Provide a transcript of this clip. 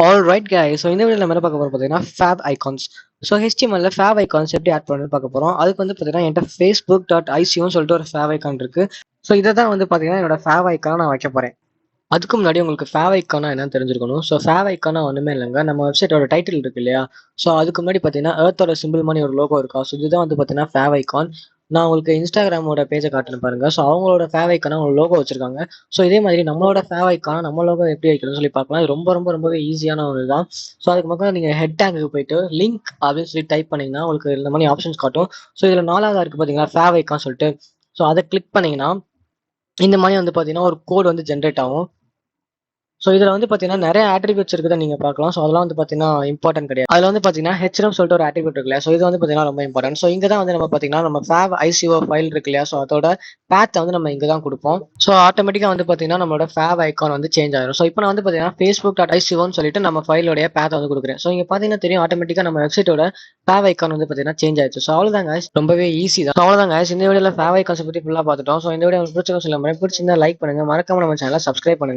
Alright guys, so இந்த வீடியோல நம்ம என்ன பார்க்க போறோம் பார்த்தீங்கன்னா favicons. ஸோ HTML favicons எப்படி ஆட் பண்ணணும்னு பார்க்க போறோம். அதுக்கு வந்து பார்த்தீங்கன்னா என்கிட்ட facebook.icoன்னு சொல்லிட்டு ஒரு favicon இருக்கு. ஸோ இதை தான் வந்து பார்த்தீங்கன்னா என்னோட favicon நான் வைக்க போறேன். அதுக்கு முன்னாடி உங்களுக்கு favicon என்னன்னு தெரிஞ்சிருக்கணும். ஸோ favicon ஒன்றுமே இல்லைங்க, நம்ம வெப்சைட்டோட டைட்டில் இருக்கு இல்லையா. ஸோ அதுக்கு முன்னாடி பார்த்தீங்கன்னா எர்த்தோட சிம்பிள் மாதிரி ஒரு லோகோ இருக்கா. ஸோ இதுதான் வந்து பார்த்தீங்கன்னா favicon. நான் உங்களுக்கு இன்ஸ்டாகிராமோட பேஜை காட்டுன்னு பாருங்க. ஸோ அவங்களோட favicon ஒரு லோகோ வச்சிருக்காங்க. ஸோ இதே மாதிரி நம்மளோட favicon நம்ம லோகோ எப்படி வைக்கணும்னு சொல்லி பார்க்கலாம். இது ரொம்பவே ஈஸியான ஒரு இதுதான். ஸோ அதுக்கு மக்கள் நீங்கள் ஹெட் டேங்குக்கு போயிட்டு லிங்க் அப்படின்னு சொல்லி டைப் பண்ணீங்கன்னா உங்களுக்கு இந்த மாதிரி ஆப்ஷன்ஸ் காட்டும். ஸோ இதில் 4வது இருக்கு பார்த்தீங்கன்னா favicon சொல்லிட்டு. ஸோ அதை கிளிக் பண்ணீங்கன்னா இந்த மாதிரி வந்து பார்த்தீங்கன்னா ஒரு கோட் வந்து ஜென்ரேட் ஆகும். ஸோ இதில் வந்து பார்த்தீங்கன்னா நிறைய ஆட்ரிபியூட்ஸ் இருக்குதை நீங்கள் பார்க்கலாம். ஸோ அதெல்லாம் வந்து பார்த்தீங்கன்னா இம்பார்ட்டன்ட் கிடையாது. அதில் வந்து பார்த்தீங்கன்னா ஹெச்எம் சொல்லிட்டு ஒரு ஆட்ரிபியூட் இருக்கு இல்லையா. ஸோ இது வந்து பார்த்தீங்கன்னா ரொம்ப இம்பார்ட்டன்ட். ஸோ இங்கே தான் வந்து நம்ம பார்த்தீங்கன்னா நம்ம ஃபேவ் ஐசிஓ ஃபைல் இருக்கு இல்லையா. ஸோ அதோட பேத்தை வந்து நம்ம இங்கே தான் கொடுப்போம். ஸோ ஆட்டோமேட்டிக்காக வந்து பார்த்தீங்கன்னா நம்மளோட ஃபேவ் ஐக்கான் வந்து சேஞ்ச் ஆயிடும். ஸோ இப்போ நான் வந்து பார்த்தீங்கன்னா facebook.icoன்னு சொல்லிட்டு நம்ம ஃபைலோடைய பேத்தை வந்து கொடுக்குறேன். ஸோ இங்கே பார்த்தீங்கன்னா தெரியும் ஆட்டோமேட்டிக்காக நம்ம வெப்சைட்டோட ஃபேவ் ஐக்கான் வந்து பார்த்தீங்கன்னா சேஞ்ச் ஆயிடுச்சு. ஸோ அவ்வளோதாங்க, ரொம்பவே ஈஸி தான். அவ்வளோதாங்க, இந்த வீடியோவில் ஃபேவ் ஐக்கான்ஸ் பற்றி ஃபுல்லாக பார்த்துட்டோம். ஸோ இந்த வீடியோ உங்களுக்கு பிடிச்சிருந்தா லைக் பண்ணுங்க, மறக்காம நம்ம சேனலை சப்ஸ்கிரைப் பண்ணுங்க.